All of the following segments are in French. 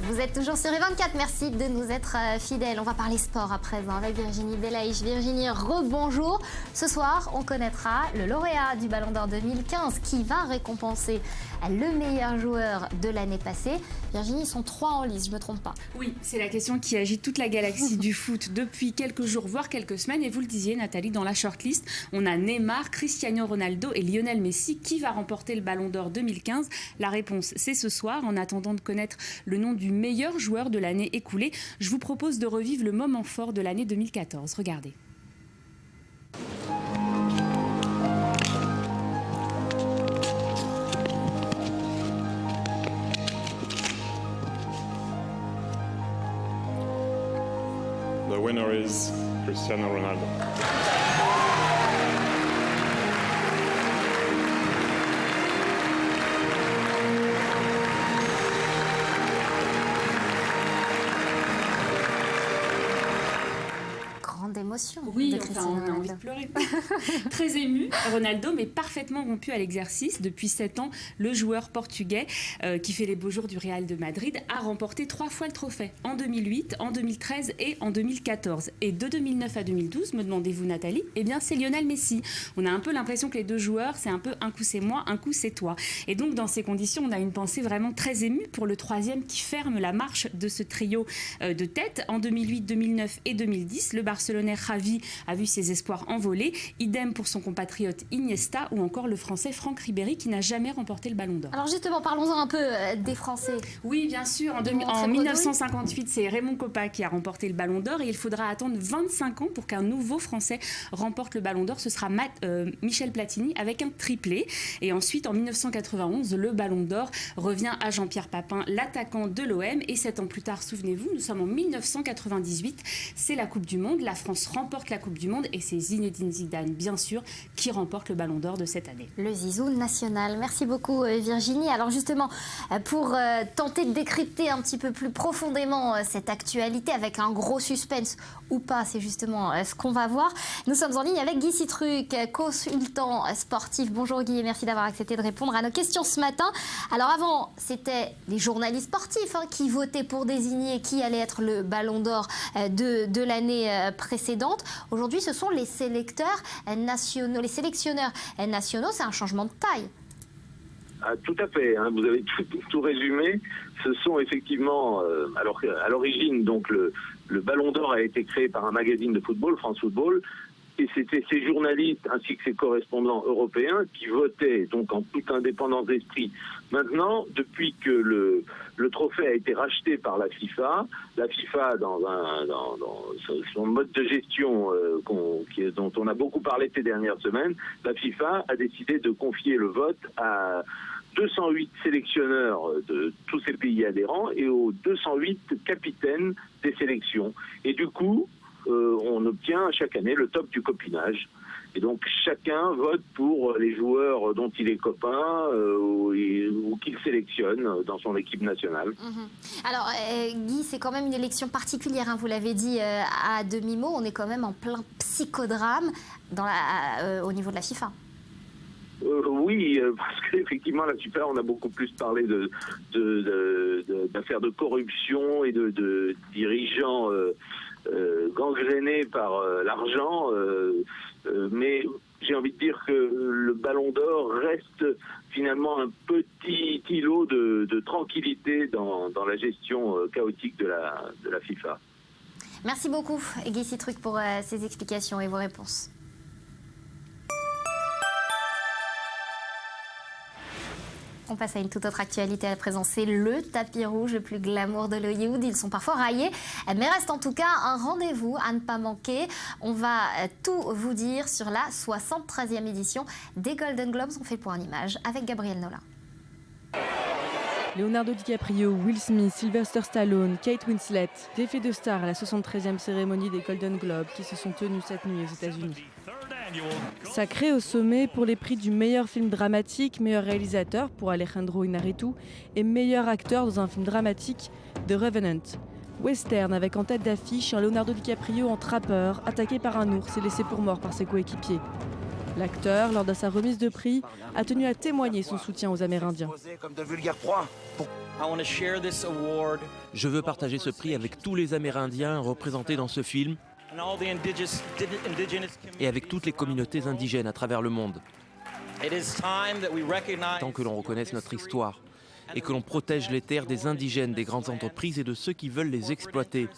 Vous êtes toujours sur E24, merci de nous être fidèles. On va parler sport à présent avec Virginie Belaïch. Virginie, rebonjour. Ce soir, on connaîtra le lauréat du Ballon d'Or 2015 qui va récompenser le meilleur joueur de l'année passée. Virginie, ils sont 3 en lice, je ne me trompe pas. Oui, c'est la question qui agite toute la galaxie du foot depuis quelques jours, voire quelques semaines. Et vous le disiez, Nathalie, dans la shortlist, on a Neymar, Cristiano Ronaldo et Lionel Messi. Qui va remporter le Ballon d'Or 2015 ? La réponse, c'est ce soir. En attendant de connaître le nom du meilleur joueur de l'année écoulée, je vous propose de revivre le moment fort de l'année 2014. Regardez. The winner is Cristiano Ronaldo. D'émotion. Oui, enfin, on a envie de pleurer. Très ému, Ronaldo, mais parfaitement rompu à l'exercice. Depuis 7 ans, le joueur portugais qui fait les beaux jours du Real de Madrid a remporté 3 fois le trophée, en 2008, en 2013 et en 2014. Et de 2009 à 2012, me demandez-vous Nathalie, eh bien c'est Lionel Messi. On a un peu l'impression que les deux joueurs, c'est un peu un coup c'est moi, un coup c'est toi. Et donc dans ces conditions, on a une pensée vraiment très émue pour le troisième qui ferme la marche de ce trio de tête. En 2008, 2009 et 2010, le Barcelonais Xavi a vu ses espoirs envoler. Idem pour son compatriote Iniesta ou encore le Français Franck Ribéry qui n'a jamais remporté le Ballon d'Or. Alors justement, parlons-en un peu des Français. Oui, bien sûr. En 1958, c'est Raymond Kopa qui a remporté le Ballon d'Or et il faudra attendre 25 ans pour qu'un nouveau Français remporte le Ballon d'Or. Ce sera Michel Platini avec un triplé. Et ensuite, en 1991, le Ballon d'Or revient à Jean-Pierre Papin, l'attaquant de l'OM. Et 7 ans plus tard, souvenez-vous, nous sommes en 1998. C'est la Coupe du Monde. La France remporte la Coupe du Monde et c'est Zinedine Zidane, bien sûr, qui remporte le Ballon d'Or de cette année. Le zizou national. Merci beaucoup Virginie. Alors justement, pour tenter de décrypter un petit peu plus profondément cette actualité avec un gros suspense ou pas, c'est justement ce qu'on va voir. Nous sommes en ligne avec Guy Citruc, consultant sportif. Bonjour Guy et merci d'avoir accepté de répondre à nos questions ce matin. Alors avant, c'était les journalistes sportifs qui votaient pour désigner qui allait être le Ballon d'Or de l'année précédente. Aujourd'hui, ce sont les sélecteurs nationaux. Les sélectionneurs nationaux, c'est un changement de taille. Ah, tout à fait, vous avez tout résumé. Ce sont effectivement, alors à l'origine, donc le Ballon d'Or a été créé par un magazine de football, France Football, et c'était ces journalistes ainsi que ces correspondants européens qui votaient donc en toute indépendance d'esprit. Maintenant, depuis que le trophée a été racheté par la FIFA dans son mode de gestion dont on a beaucoup parlé ces dernières semaines, la FIFA a décidé de confier le vote à 208 sélectionneurs de tous ces pays adhérents et aux 208 capitaines des sélections. Et du coup, on obtient chaque année le top du copinage. Et donc chacun vote pour les joueurs dont il est copain ou qu'il sélectionne dans son équipe nationale. Alors Guy, c'est quand même une élection particulière, vous l'avez dit à demi-mot, on est quand même en plein psychodrame au niveau de la FIFA. Oui, parce qu'effectivement, la FIFA, on a beaucoup plus parlé d'affaires de corruption et de dirigeants gangrénés par l'argent, mais j'ai envie de dire que le Ballon d'Or reste finalement un petit îlot de tranquillité dans la gestion chaotique de la FIFA. Merci beaucoup, Guy Citruc, pour ces explications et vos réponses. On passe à une toute autre actualité à présent, c'est le tapis rouge le plus glamour de Hollywood. Ils sont parfois raillés, mais reste en tout cas un rendez-vous à ne pas manquer. On va tout vous dire sur la 73e édition des Golden Globes. On fait le point en images avec Gabriel Nola. Leonardo DiCaprio, Will Smith, Sylvester Stallone, Kate Winslet, défait de stars à la 73e cérémonie des Golden Globes qui se sont tenues cette nuit aux États-Unis. Sacré au sommet pour les prix du meilleur film dramatique, meilleur réalisateur pour Alejandro Inarritu et meilleur acteur dans un film dramatique, The Revenant. Western avec en tête d'affiche un Leonardo DiCaprio en trappeur, attaqué par un ours et laissé pour mort par ses coéquipiers. L'acteur, lors de sa remise de prix, a tenu à témoigner son soutien aux Amérindiens. Comme de vulgaires proies. Je veux partager ce prix avec tous les Amérindiens représentés dans ce film et avec toutes les communautés indigènes à travers le monde. Tant que l'on reconnaisse notre histoire et que l'on protège les terres des indigènes, des grandes entreprises et de ceux qui veulent les exploiter.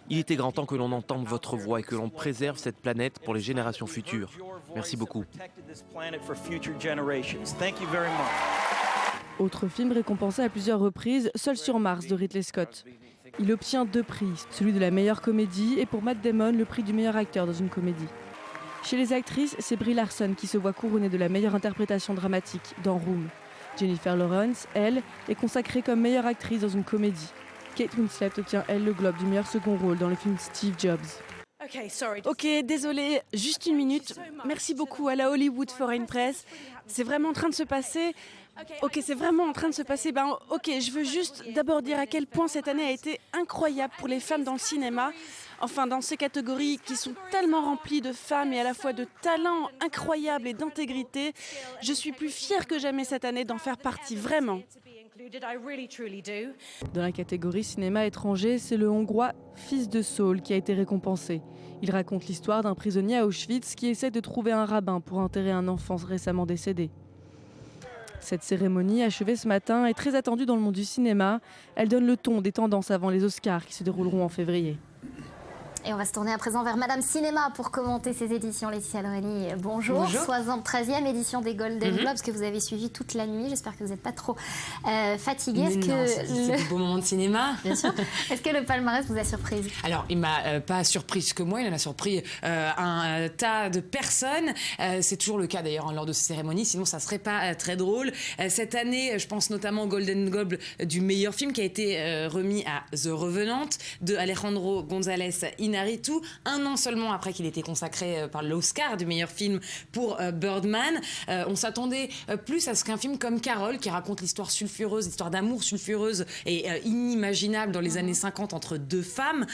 Il était grand temps que l'on entende votre voix et que l'on préserve cette planète pour les générations futures. Merci beaucoup. Autre film récompensé à plusieurs reprises, Seul sur Mars de Ridley Scott. Il obtient 2 prix, celui de la meilleure comédie et pour Matt Damon le prix du meilleur acteur dans une comédie. Chez les actrices, c'est Brie Larson qui se voit couronnée de la meilleure interprétation dramatique dans Room. Jennifer Lawrence, elle, est consacrée comme meilleure actrice dans une comédie. Kate Winslet obtient, elle, le Globe du meilleur second rôle dans le film Steve Jobs. Ok, désolé, juste une minute. Merci beaucoup à la Hollywood Foreign Press. C'est vraiment en train de se passer. Ok, c'est vraiment en train de se passer. Je veux juste d'abord dire à quel point cette année a été incroyable pour les femmes dans le cinéma. Enfin, dans ces catégories qui sont tellement remplies de femmes et à la fois de talents incroyables et d'intégrité. Je suis plus fière que jamais cette année d'en faire partie, vraiment. Dans la catégorie cinéma étranger, c'est le Hongrois Fils de Saul qui a été récompensé. Il raconte l'histoire d'un prisonnier à Auschwitz qui essaie de trouver un rabbin pour enterrer un enfant récemment décédé. Cette cérémonie, achevée ce matin, est très attendue dans le monde du cinéma. Elle donne le ton des tendances avant les Oscars qui se dérouleront en février. Et on va se tourner à présent vers Madame Cinéma pour commenter ces éditions. Laetitia Loreni, bonjour. 73e édition des Golden Globes que vous avez suivi toute la nuit. J'espère que vous n'êtes pas trop fatiguée. C'est des beaux moments de cinéma. Bien sûr. Est-ce que le palmarès vous a surprise? Alors, il m'a pas surprise que moi, il en a surpris un tas de personnes. C'est toujours le cas d'ailleurs lors de ces cérémonies, sinon ça serait pas très drôle. Cette année, je pense notamment au Golden Globe du meilleur film qui a été remis à The Revenant de Alejandro González Iñárritu, un an seulement après qu'il était consacré par l'Oscar du meilleur film pour Birdman. On s'attendait plus à ce qu'un film comme Carol, qui raconte l'histoire sulfureuse, l'histoire d'amour sulfureuse et inimaginable dans les années 50 entre 2 femmes,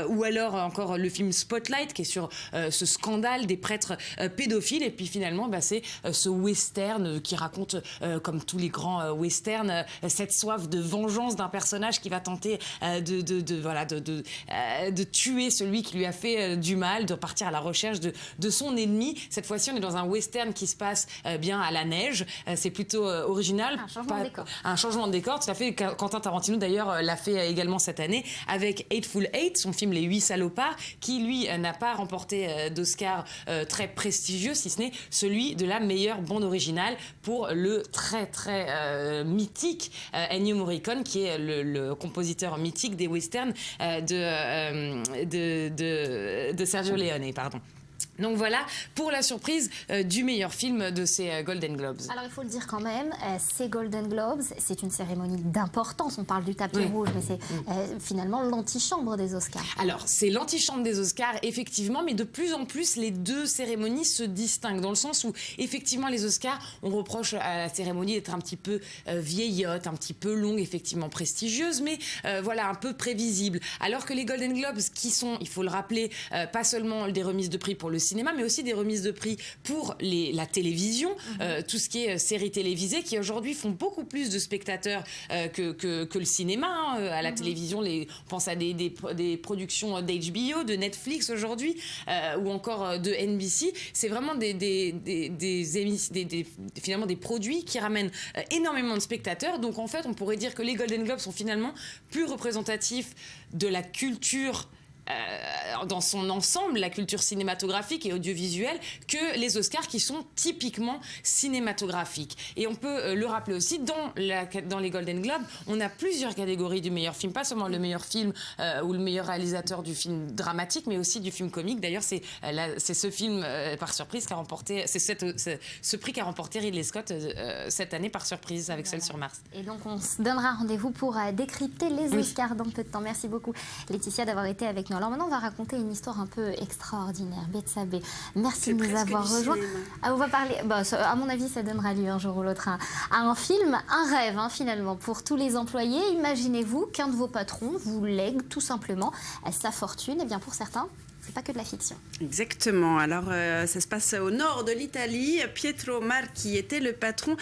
ou alors encore le film Spotlight qui est sur ce scandale des prêtres pédophiles, et puis finalement c'est ce western qui raconte comme tous les grands westerns cette soif de vengeance d'un personnage qui va tenter de tuer celui qui lui a fait du mal, de partir à la recherche de son ennemi. Cette fois-ci, on est dans un western qui se passe bien à la neige. C'est plutôt original. Un changement de décor. Un changement de décor, tout à fait. Quentin Tarantino, d'ailleurs, l'a fait également cette année avec Hateful Eight, son film Les 8 salopards, qui, lui, n'a pas remporté d'Oscar très prestigieux, si ce n'est celui de la meilleure bande originale pour le très, très mythique Ennio Morricone, qui est le compositeur mythique des westerns de Sergio Leone, pardon. Donc voilà pour la surprise du meilleur film de ces Golden Globes. Alors il faut le dire quand même, ces Golden Globes, c'est une cérémonie d'importance. On parle du tapis rouge, mais c'est finalement l'antichambre des Oscars. Alors c'est l'antichambre des Oscars, effectivement, mais de plus en plus les 2 cérémonies se distinguent, dans le sens où effectivement les Oscars, on reproche à la cérémonie d'être un petit peu vieillotte, un petit peu longue, effectivement prestigieuse, mais un peu prévisible. Alors que les Golden Globes, qui sont, il faut le rappeler, pas seulement des remises de prix pour le cinéma, mais aussi des remises de prix pour la télévision, tout ce qui est séries télévisées, qui aujourd'hui font beaucoup plus de spectateurs que le cinéma. À la télévision, on pense à des productions d'HBO, de Netflix aujourd'hui, ou encore de NBC. C'est vraiment finalement des produits qui ramènent énormément de spectateurs. Donc en fait, on pourrait dire que les Golden Globes sont finalement plus représentatifs de la culture dans son ensemble, la culture cinématographique et audiovisuelle, que les Oscars qui sont typiquement cinématographiques. Et on peut le rappeler aussi, dans les Golden Globes, on a plusieurs catégories du meilleur film, pas seulement le meilleur film ou le meilleur réalisateur du film dramatique, mais aussi du film comique. D'ailleurs, c'est ce film par surprise qui a remporté, ce prix qu'a remporté Ridley Scott cette année par surprise avec Seul sur Mars. Et donc on se donnera rendez-vous pour décrypter les Oscars dans peu de temps. Merci beaucoup Laetitia d'avoir été avec nous. Alors maintenant, on va raconter une histoire un peu extraordinaire. Bethsabée, merci de nous avoir rejoints. On va parler, à mon avis, ça donnera lieu un jour ou l'autre à un film, un rêve finalement pour tous les employés. Imaginez-vous qu'un de vos patrons vous lègue tout simplement sa fortune. Et bien pour certains, c'est pas que de la fiction. Exactement. Alors, ça se passe au nord de l'Italie. Pietro Marchi était le patron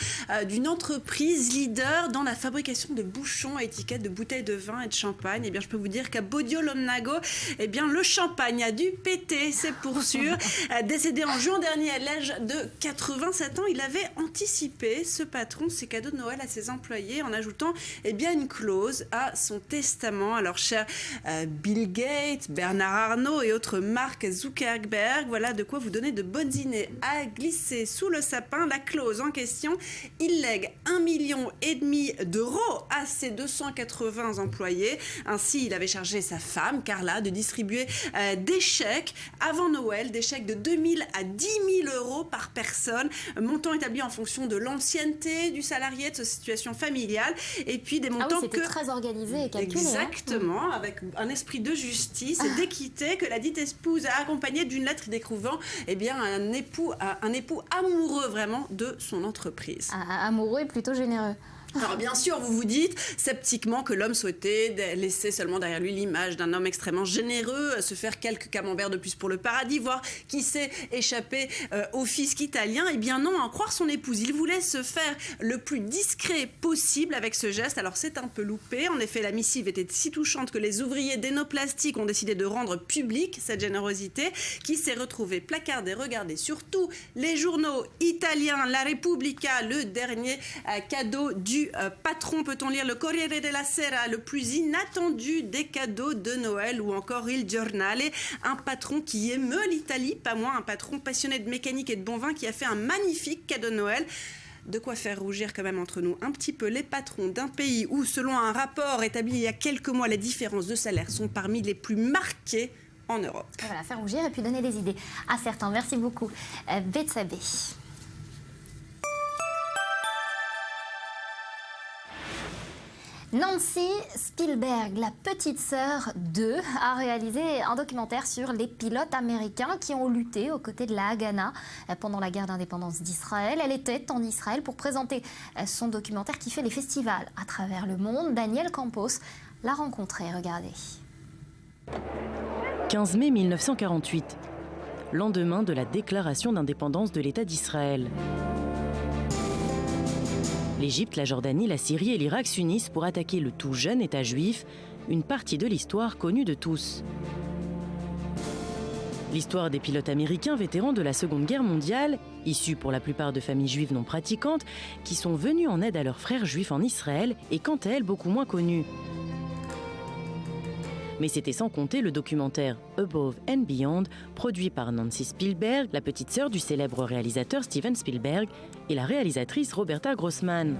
d'une entreprise leader dans la fabrication de bouchons à étiquettes de bouteilles de vin et de champagne. Eh bien, je peux vous dire qu'à Bodio-Lomnago, eh bien, le champagne a dû péter, c'est pour sûr. Décédé en juin dernier à l'âge de 87 ans, il avait anticipé, ce patron, ses cadeaux de Noël à ses employés en ajoutant eh bien, une clause à son testament. Alors, cher Bill Gates, Bernard Arnault et autres Mark Zuckerberg, voilà de quoi vous donner de bonnes idées à glisser sous le sapin. La clause en question, il lègue 1,5 million d'euros à ses 280 employés. Ainsi, il avait chargé sa femme, Carla, de distribuer des chèques avant Noël, des chèques de 2 000 à 10 000 euros par personne, montant établi en fonction de l'ancienneté du salarié, de sa situation familiale, et puis des montants c'était très organisé et calculé. Exactement, avec un esprit de justice et d'équité que la dite épouse a accompagné d'une lettre découvrant eh bien, un époux amoureux vraiment de son entreprise. Amoureux et plutôt généreux. Alors bien sûr, vous vous dites sceptiquement que l'homme souhaitait laisser seulement derrière lui l'image d'un homme extrêmement généreux, se faire quelques camemberts de plus pour le paradis, voire qui s'est échappé au fisc italien. Eh bien non, à en croire son épouse, il voulait se faire le plus discret possible avec ce geste. Alors c'est un peu loupé. En effet, la missive était si touchante que les ouvriers d'Enoplastiques ont décidé de rendre publique cette générosité qui s'est retrouvée placardée, regardée sur tous les journaux italiens. La Repubblica, le dernier cadeau du patron, peut-on lire le Corriere della Sera, le plus inattendu des cadeaux de Noël, ou encore Il Giornale, un patron qui émeut l'Italie, pas moins, un patron passionné de mécanique et de bon vin qui a fait un magnifique cadeau de Noël. De quoi faire rougir quand même entre nous un petit peu les patrons d'un pays où, selon un rapport établi il y a quelques mois, les différences de salaire sont parmi les plus marquées en Europe. Voilà, faire rougir et puis donner des idées à certains. Merci beaucoup. Betsabé. Nancy Spielberg, la petite sœur d'eux, a réalisé un documentaire sur les pilotes américains qui ont lutté aux côtés de la Haganah pendant la guerre d'indépendance d'Israël. Elle était en Israël pour présenter son documentaire qui fait les festivals à travers le monde. Daniel Campos l'a rencontré, regardez. 15 mai 1948, lendemain de la déclaration d'indépendance de l'État d'Israël. L'Égypte, la Jordanie, la Syrie et l'Irak s'unissent pour attaquer le tout jeune État juif, une partie de l'histoire connue de tous. L'histoire des pilotes américains vétérans de la Seconde Guerre mondiale, issus pour la plupart de familles juives non pratiquantes, qui sont venus en aide à leurs frères juifs en Israël et quant à elles beaucoup moins connus. Mais c'était sans compter le documentaire Above and Beyond, produit par Nancy Spielberg, la petite sœur du célèbre réalisateur Steven Spielberg, et la réalisatrice Roberta Grossman.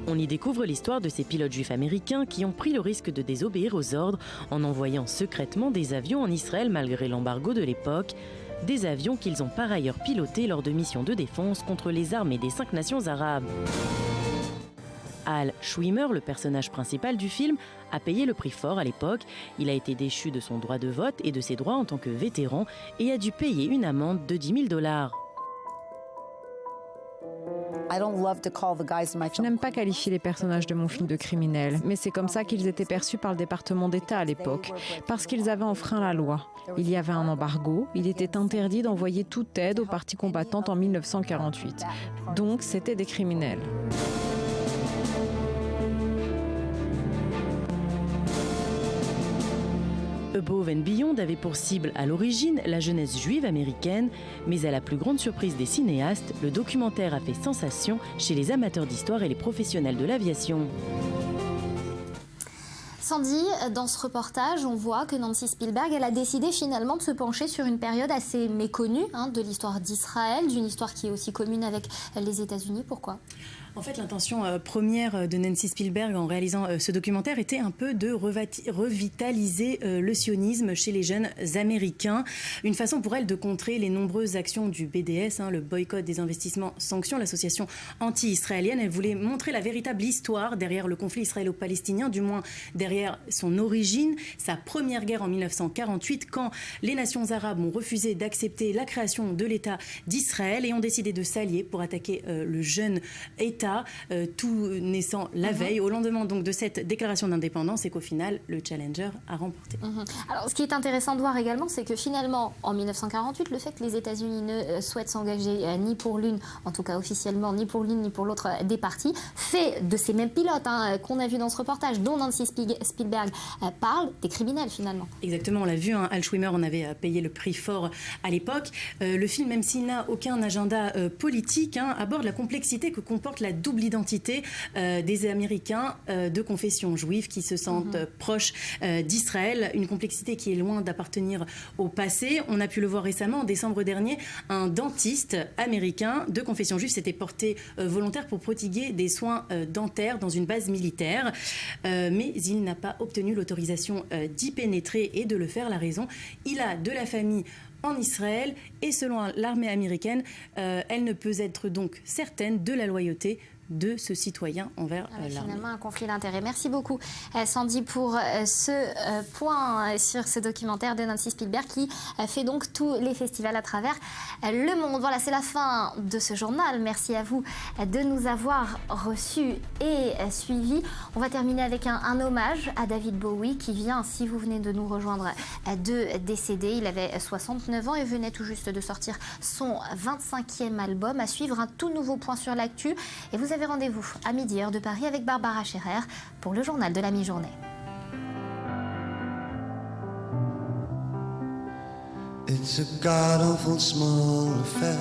On y découvre l'histoire de ces pilotes juifs américains qui ont pris le risque de désobéir aux ordres en envoyant secrètement des avions en Israël malgré l'embargo de l'époque, des avions qu'ils ont par ailleurs pilotés lors de missions de défense contre les armées des 5 nations arabes. Al Schwimmer, le personnage principal du film, a payé le prix fort à l'époque. Il a été déchu de son droit de vote et de ses droits en tant que vétéran et a dû payer une amende de $10 000. Je n'aime pas qualifier les personnages de mon film de criminels, mais c'est comme ça qu'ils étaient perçus par le département d'État à l'époque, parce qu'ils avaient enfreint la loi. Il y avait un embargo, il était interdit d'envoyer toute aide aux parties combattantes en 1948. Donc c'était des criminels. Above and Beyond avait pour cible à l'origine la jeunesse juive américaine, mais à la plus grande surprise des cinéastes, le documentaire a fait sensation chez les amateurs d'histoire et les professionnels de l'aviation. Sandy, dans ce reportage, on voit que Nancy Spielberg, elle a décidé finalement de se pencher sur une période assez méconnue de l'histoire d'Israël, d'une histoire qui est aussi commune avec les États-Unis. Pourquoi ? En fait, l'intention première de Nancy Spielberg en réalisant ce documentaire était un peu de revitaliser le sionisme chez les jeunes Américains. Une façon pour elle de contrer les nombreuses actions du BDS, le boycott des investissements sanctions, l'association anti-israélienne. Elle voulait montrer la véritable histoire derrière le conflit israélo-palestinien, du moins derrière son origine, sa première guerre en 1948, quand les nations arabes ont refusé d'accepter la création de l'État d'Israël et ont décidé de s'allier pour attaquer le jeune État État, tout naissant la veille, au lendemain donc de cette déclaration d'indépendance, et qu'au final, le Challenger a remporté. Alors, ce qui est intéressant de voir également, c'est que finalement, en 1948, le fait que les États-Unis ne souhaitent s'engager ni pour l'une, en tout cas officiellement, ni pour l'une ni pour l'autre des parties, fait de ces mêmes pilotes qu'on a vu dans ce reportage, dont Nancy Spielberg parle, des criminels finalement. Exactement, on l'a vu, Al Schwimmer en avait payé le prix fort à l'époque. Le film, même s'il n'a aucun agenda politique, aborde la complexité que comporte la double identité des Américains de confession juive qui se sentent proches d'Israël, une complexité qui est loin d'appartenir au passé. On a pu le voir récemment, en décembre dernier, un dentiste américain de confession juive s'était porté volontaire pour prodiguer des soins dentaires dans une base militaire, mais il n'a pas obtenu l'autorisation d'y pénétrer et de le faire. La raison, il a de la famille en Israël et selon l'armée américaine, elle ne peut être donc certaine de la loyauté de ce citoyen envers l'armée. Finalement, un conflit d'intérêts. Merci beaucoup, Sandy, pour ce point sur ce documentaire de Nancy Spielberg qui fait donc tous les festivals à travers le monde. Voilà, c'est la fin de ce journal. Merci à vous de nous avoir reçus et suivis. On va terminer avec un hommage à David Bowie qui vient, si vous venez de nous rejoindre, de décéder. Il avait 69 ans et venait tout juste de sortir son 25e album. À suivre, un tout nouveau point sur l'actu. Et vous avez rendez-vous à midi, heure de Paris, avec Barbara Scherer pour le journal de la mi-journée. It's a god-awful small affair.